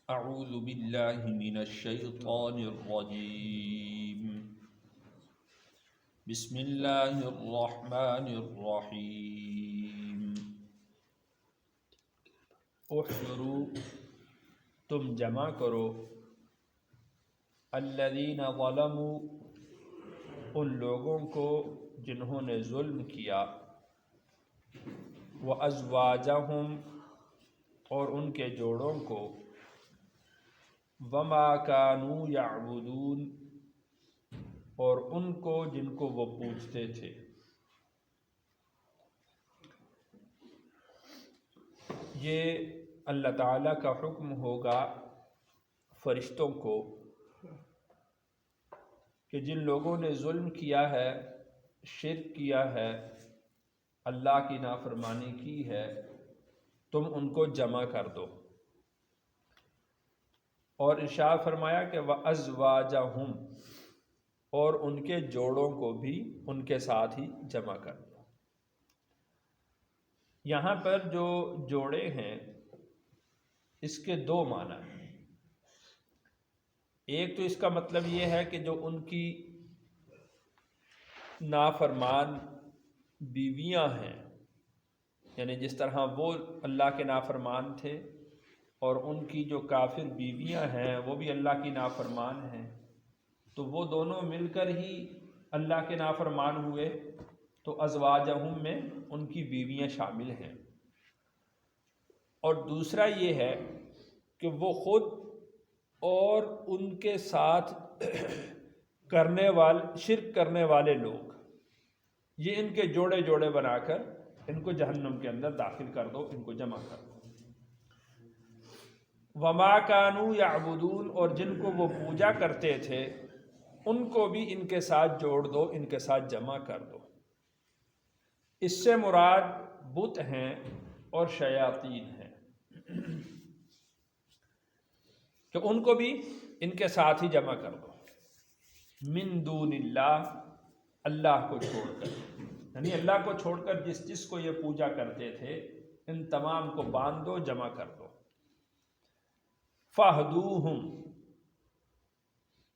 اعوذ باللہ من الشیطان الرجیم بسم اللہ الرحمن الرحیم احشروا تم جمع کرو الذین ظلموا ان لوگوں کو جنہوں نے ظلم کیا وازواجہم اور ان کے جوڑوں کو وما کانوا یعبدون اور ان کو جن کو وہ پوجتے تھے۔ یہ اللہ تعالیٰ کا حکم ہوگا فرشتوں کو کہ جن لوگوں نے ظلم کیا ہے، شرک کیا ہے، اللہ کی نافرمانی کی ہے، تم ان کو جمع کر دو۔ اور ارشاد فرمایا کہ وَأَزْوَاجَهُمْ اور ان کے جوڑوں کو بھی ان کے ساتھ ہی جمع کر دو۔ یہاں پر جو جوڑے ہیں اس کے دو معنی ہیں۔ ایک تو اس کا مطلب یہ ہے کہ جو ان کی نافرمان بیویاں ہیں، یعنی جس طرح وہ اللہ کے نافرمان تھے اور ان کی جو کافر بیویاں ہیں وہ بھی اللہ کی نافرمان ہیں، تو وہ دونوں مل کر ہی اللہ کے نافرمان ہوئے، تو ازواجہم میں ان کی بیویاں شامل ہیں۔ اور دوسرا یہ ہے کہ وہ خود اور ان کے ساتھ شرک کرنے والے لوگ، یہ ان کے جوڑے جوڑے بنا کر ان کو جہنم کے اندر داخل کر دو، ان کو جمع کر دو۔ وما کانوا یعبدون اور جن کو وہ پوجا کرتے تھے ان کو بھی ان کے ساتھ جوڑ دو، ان کے ساتھ جمع کر دو۔ اس سے مراد بت ہیں اور شیاطین ہیں، کہ ان کو بھی ان کے ساتھ ہی جمع کر دو۔ من دون اللہ، اللہ کو چھوڑ کر، یعنی اللہ کو چھوڑ کر جس کو یہ پوجا کرتے تھے ان تمام کو باندھ دو، جمع کر دو۔ فَاهْدُوهُمْ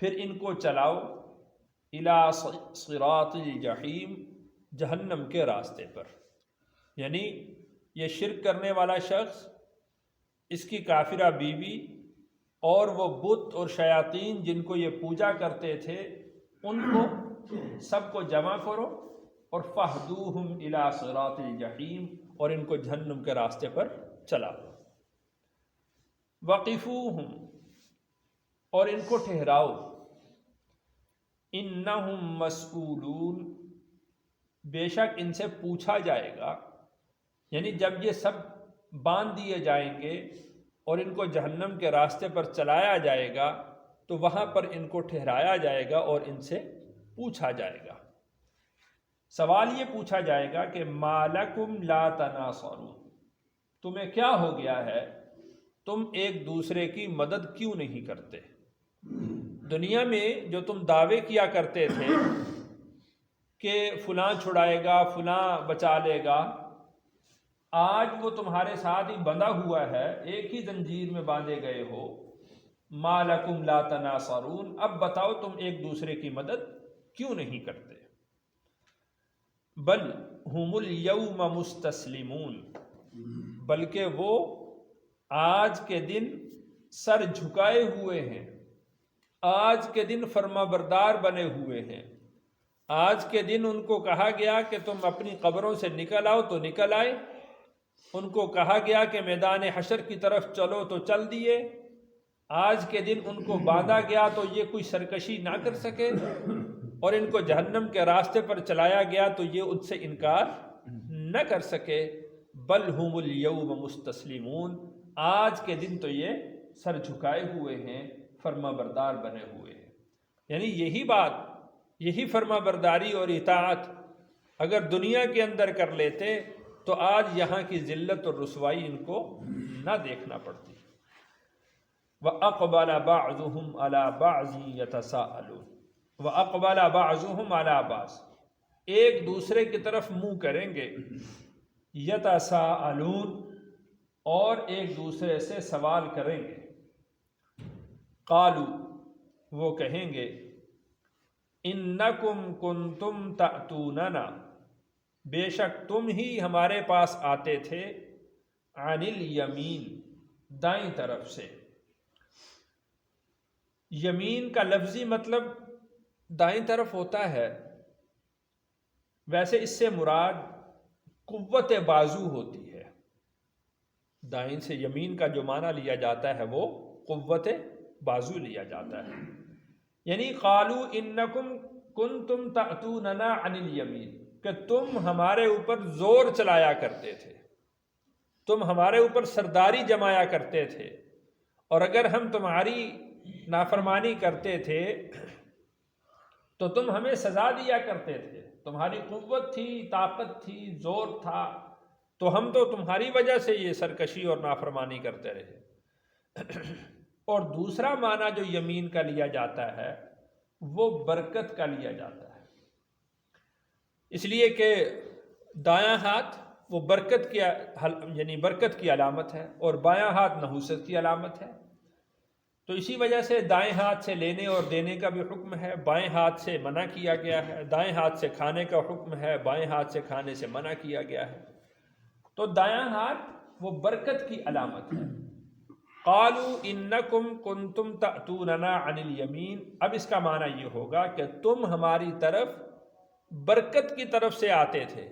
پھر ان کو چلاؤ إِلَى صِرَاطِ الْجَحِيمِ جہنم کے راستے پر۔ یعنی یہ شرک کرنے والا شخص، اس کی کافرہ بیوی اور وہ بت اور شیاطین جن کو یہ پوجا کرتے تھے، ان کو سب کو جمع کرو اور فَاهْدُوهُمْ إِلَى صِرَاطِ الْجَحِيمِ اور ان کو جہنم کے راستے پر چلاؤ۔ وَقِفُوهُمْ اور ان کو ٹھہراؤ، إِنَّهُمْ مَسْئُولُونَ بے شک ان سے پوچھا جائے گا۔ یعنی جب یہ سب باندھ دیے جائیں گے اور ان کو جہنم کے راستے پر چلایا جائے گا تو وہاں پر ان کو ٹھہرایا جائے گا اور ان سے پوچھا جائے گا۔ سوال یہ پوچھا جائے گا کہ مَا لَكُمْ لَا تَنَاصَرُونَ تمہیں کیا ہو گیا ہے، تم ایک دوسرے کی مدد کیوں نہیں کرتے؟ دنیا میں جو تم دعوے کیا کرتے تھے کہ فلاں چھڑائے گا، فلاں بچا لے گا، آج وہ تمہارے ساتھ ہی بندھا ہوا ہے، ایک ہی زنجیر میں باندھے گئے ہو۔ مَا لَكُمْ لَا تَنَاصَرُونَ اب بتاؤ تم ایک دوسرے کی مدد کیوں نہیں کرتے؟ بل ہم اليوم مستسلمون بلکہ وہ آج کے دن سر جھکائے ہوئے ہیں، آج کے دن فرما بردار بنے ہوئے ہیں۔ آج کے دن ان کو کہا گیا کہ تم اپنی قبروں سے نکل آؤ تو نکل آئے، ان کو کہا گیا کہ میدان حشر کی طرف چلو تو چل دیے۔ آج کے دن ان کو باندھا گیا تو یہ کوئی سرکشی نہ کر سکے، اور ان کو جہنم کے راستے پر چلایا گیا تو یہ ان سے انکار نہ کر سکے۔ بل ہم اليوم مستسلمون آج کے دن تو یہ سر جھکائے ہوئے ہیں، فرما بردار بنے ہوئے ہیں۔ یعنی یہی بات، یہی فرما برداری اور اطاعت اگر دنیا کے اندر کر لیتے تو آج یہاں کی ذلت اور رسوائی ان کو نہ دیکھنا پڑتی۔ وَأَقْبَلَ بَعْضُهُمْ عَلَى بَعْضٍ يَتَسَاءَلُونَ وَأَقْبَلَ بَعْضُهُمْ عَلَى بَعْضٍ ایک دوسرے کی طرف منہ کریں گے، یتساءلون اور ایک دوسرے سے سوال کریں گے۔ قالو وہ کہیں گے انکم کنتم تأتوننا بے شک تم ہی ہمارے پاس آتے تھے عن الیمین دائیں طرف سے. یمین کا لفظی مطلب دائیں طرف ہوتا ہے، ویسے اس سے مراد قوت بازو ہوتی ہے. دائیں سے یمین کا جو معنی لیا جاتا ہے وہ قوت بازو لیا جاتا ہے. یعنی قالو انکم کنتم تأتوننا عن الیمین، کہ تم ہمارے اوپر زور چلایا کرتے تھے، تم ہمارے اوپر سرداری جمایا کرتے تھے، اور اگر ہم تمہاری نافرمانی کرتے تھے تو تم ہمیں سزا دیا کرتے تھے. تمہاری قوت تھی، طاقت تھی، زور تھا، تو ہم تو تمہاری وجہ سے یہ سرکشی اور نافرمانی کرتے رہے. اور دوسرا معنی جو یمین کا لیا جاتا ہے وہ برکت کا لیا جاتا ہے، اس لیے کہ دایاں ہاتھ وہ برکت کی یعنی برکت کی علامت ہے، اور بایاں ہاتھ نحوست کی علامت ہے. تو اسی وجہ سے دائیں ہاتھ سے لینے اور دینے کا بھی حکم ہے، بائیں ہاتھ سے منع کیا گیا ہے. دائیں ہاتھ سے کھانے کا حکم ہے، بائیں ہاتھ سے کھانے سے منع کیا گیا ہے. تو دایاں ہاتھ وہ برکت کی علامت ہے. قالوا انکم کنتم تأتوننا عن الیمین، اب اس کا معنی یہ ہوگا کہ تم ہماری طرف برکت کی طرف سے آتے تھے،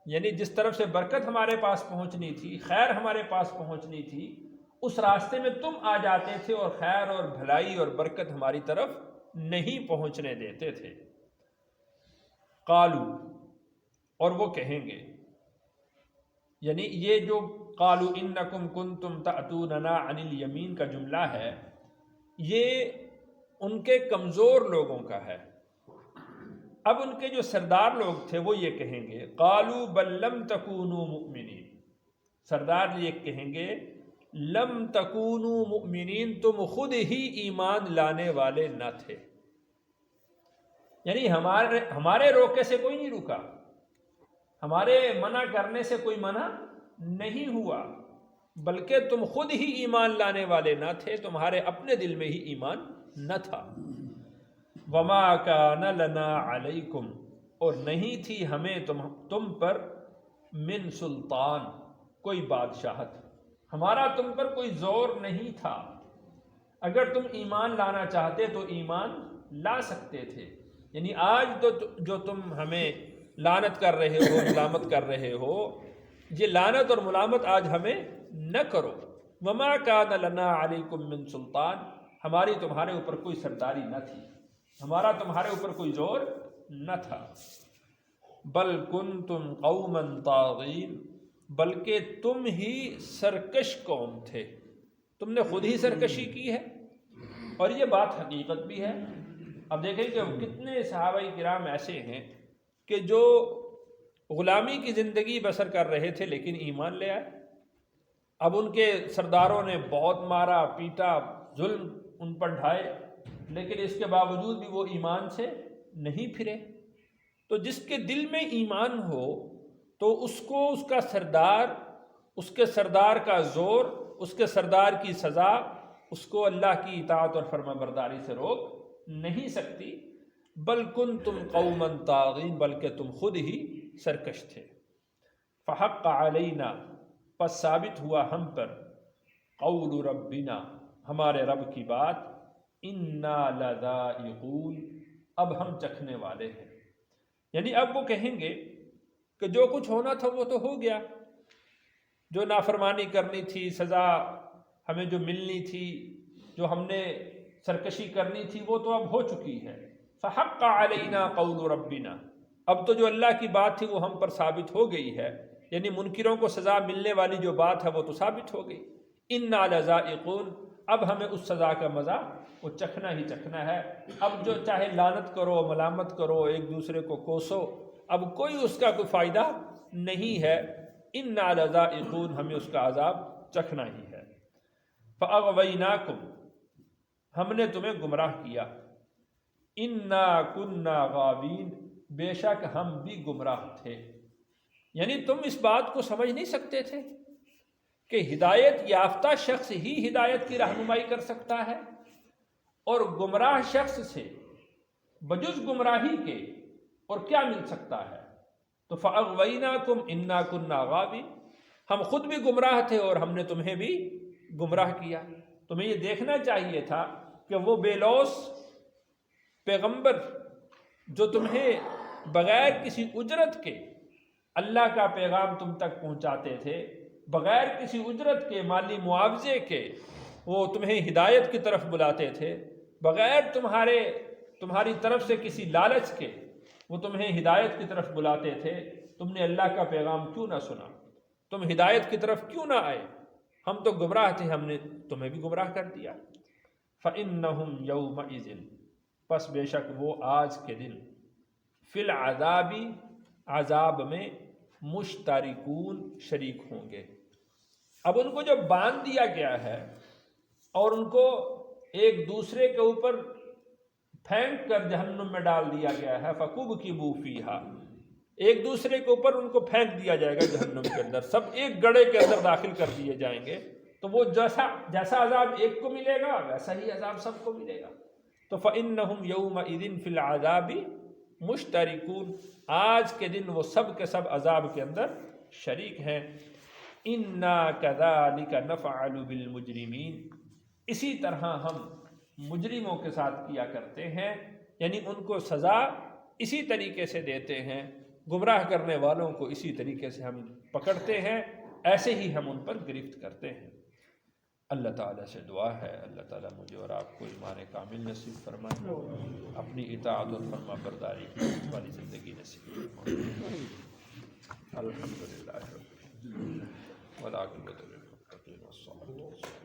یعنی جس طرف سے برکت ہمارے پاس پہنچنی تھی، خیر ہمارے پاس پہنچنی تھی، اس راستے میں تم آ جاتے تھے اور خیر اور بھلائی اور برکت ہماری طرف نہیں پہنچنے دیتے تھے. قالو اور وہ کہیں گے، یعنی یہ جو قالو انکم کنتم تأتوننا عن الیمین کا جملہ ہے یہ ان کے کمزور لوگوں کا ہے. اب ان کے جو سردار لوگ تھے وہ یہ کہیں گے قالوا بل لم تکونوا مؤمنین، سردار یہ کہیں گے لم تکونوا مؤمنین، تم خود ہی ایمان لانے والے نہ تھے. یعنی ہمارے روکے سے کوئی نہیں رکا، ہمارے منع کرنے سے کوئی منع نہیں ہوا، بلکہ تم خود ہی ایمان لانے والے نہ تھے، تمہارے اپنے دل میں ہی ایمان نہ تھا. وما کان لنا علیکم، اور نہیں تھی ہمیں تم پر من سلطان کوئی بادشاہت، ہمارا تم پر کوئی زور نہیں تھا. اگر تم ایمان لانا چاہتے تو ایمان لا سکتے تھے. یعنی آج تو جو تم ہمیں لعنت کر رہے ہو، ملامت کر رہے ہو، یہ لعنت اور ملامت آج ہمیں نہ کرو. وما کان لنا علیکم من سلطان، ہماری تمہارے اوپر کوئی سرداری نہ تھی، ہمارا تمہارے اوپر کوئی زور نہ تھا. بل کنتم قوما طاغین، بلکہ تم ہی سرکش قوم تھے، تم نے خود ہی سرکشی کی ہے. اور یہ بات حقیقت بھی ہے. اب دیکھیں کہ کتنے صحابہ کرام ایسے ہیں کہ جو غلامی کی زندگی بسر کر رہے تھے لیکن ایمان لے آئے. اب ان کے سرداروں نے بہت مارا پیٹا، ظلم ان پر ڈھائے، لیکن اس کے باوجود بھی وہ ایمان سے نہیں پھرے. تو جس کے دل میں ایمان ہو تو اس کو اس کا سردار، اس کے سردار کا زور، اس کے سردار کی سزا اس کو اللہ کی اطاعت اور فرما برداری سے روک نہیں سکتی. بل کنتم قوما طاغین، بلکہ تم خود ہی سرکش تھے. فحق علینا، پس ثابت ہوا ہم پر، قول ربنا، ہمارے رب کی بات، انا لذائقون، اب ہم چکھنے والے ہیں. یعنی اب وہ کہیں گے کہ جو کچھ ہونا تھا وہ تو ہو گیا، جو نافرمانی کرنی تھی، سزا ہمیں جو ملنی تھی، جو ہم نے سرکشی کرنی تھی، وہ تو اب ہو چکی ہے. فحق علینا قول ربنا، اب تو جو اللہ کی بات تھی وہ ہم پر ثابت ہو گئی ہے، یعنی منکروں کو سزا ملنے والی جو بات ہے وہ تو ثابت ہو گئی. انا لذائقون، اب ہمیں اس سزا کا مزہ وہ چکھنا ہی چکھنا ہے. اب جو چاہے لعنت کرو، ملامت کرو، ایک دوسرے کو کوسو، اب کوئی اس کا کوئی فائدہ نہیں ہے. انا لذائقون، ہمیں اس کا عذاب چکھنا ہی ہے. فاغویناکم، ہم نے تمہیں گمراہ کیا. انا کنا غاوین، بے شک ہم بھی گمراہ تھے. یعنی تم اس بات کو سمجھ نہیں سکتے تھے کہ ہدایت یافتہ شخص ہی ہدایت کی رہنمائی کر سکتا ہے، اور گمراہ شخص سے بجز گمراہی کے اور کیا مل سکتا ہے؟ تو فَأَغْوَيْنَاكُمْ إِنَّا كُنَّا غَاوِينَ، ہم خود بھی گمراہ تھے اور ہم نے تمہیں بھی گمراہ کیا۔ تمہیں یہ دیکھنا چاہیے تھا کہ وہ بے لوث پیغمبر جو تمہیں بغیر کسی اجرت کے اللہ کا پیغام تم تک پہنچاتے تھے، بغیر کسی اجرت کے، مالی معاوضے کے، وہ تمہیں ہدایت کی طرف بلاتے تھے، بغیر تمہاری طرف سے کسی لالچ کے وہ تمہیں ہدایت کی طرف بلاتے تھے۔ تم نے اللہ کا پیغام کیوں نہ سنا؟ تم ہدایت کی طرف کیوں نہ آئے؟ ہم تو گمراہ تھے، ہم نے تمہیں بھی گمراہ کر دیا۔ فَإِنَّهُمْ يَوْمَئِذٍ، پس بے شک وہ آج کے دن، فی العذاب، عذاب میں، مشترکون، شریک ہوں گے۔ اب ان کو جب باندھ دیا گیا ہے اور ان کو ایک دوسرے کے اوپر پھینک کر جہنم میں ڈال دیا گیا ہے، فَكُبْكِبُوا فِيهَا، ایک دوسرے کے اوپر ان کو پھینک دیا جائے گا جہنم کے اندر، سب ایک گڑھے کے اندر داخل کر دیے جائیں گے، تو وہ جیسا عذاب ایک کو ملے گا ویسا ہی عذاب سب کو ملے گا۔ تو فَإِنَّهُمْ يَوْمَئِذٍ فِي الْعَذَابِ مُشْتَرِكُونَ، آج کے دن وہ سب کے سب عذاب کے اندر شریک ہیں۔ إِنَّا كَذَلِكَ نَفْعَلُ بِالْمُجْرِمِينَ، اسی طرح ہم مجرموں کے ساتھ کیا کرتے ہیں، یعنی ان کو سزا اسی طریقے سے دیتے ہیں، گمراہ کرنے والوں کو اسی طریقے سے ہم پکڑتے ہیں، ایسے ہی ہم ان پر گرفت کرتے ہیں۔ اللہ تعالیٰ سے دعا ہے اللہ تعالیٰ مجھے اور آپ کو ایمان کامل نصیب فرمائے، اپنی اطاعت اور فرما برداری والی زندگی نصیب فرمائے۔ الحمدللہ رب العالمین والعاقبۃ للمتقین والصلاۃ والسلام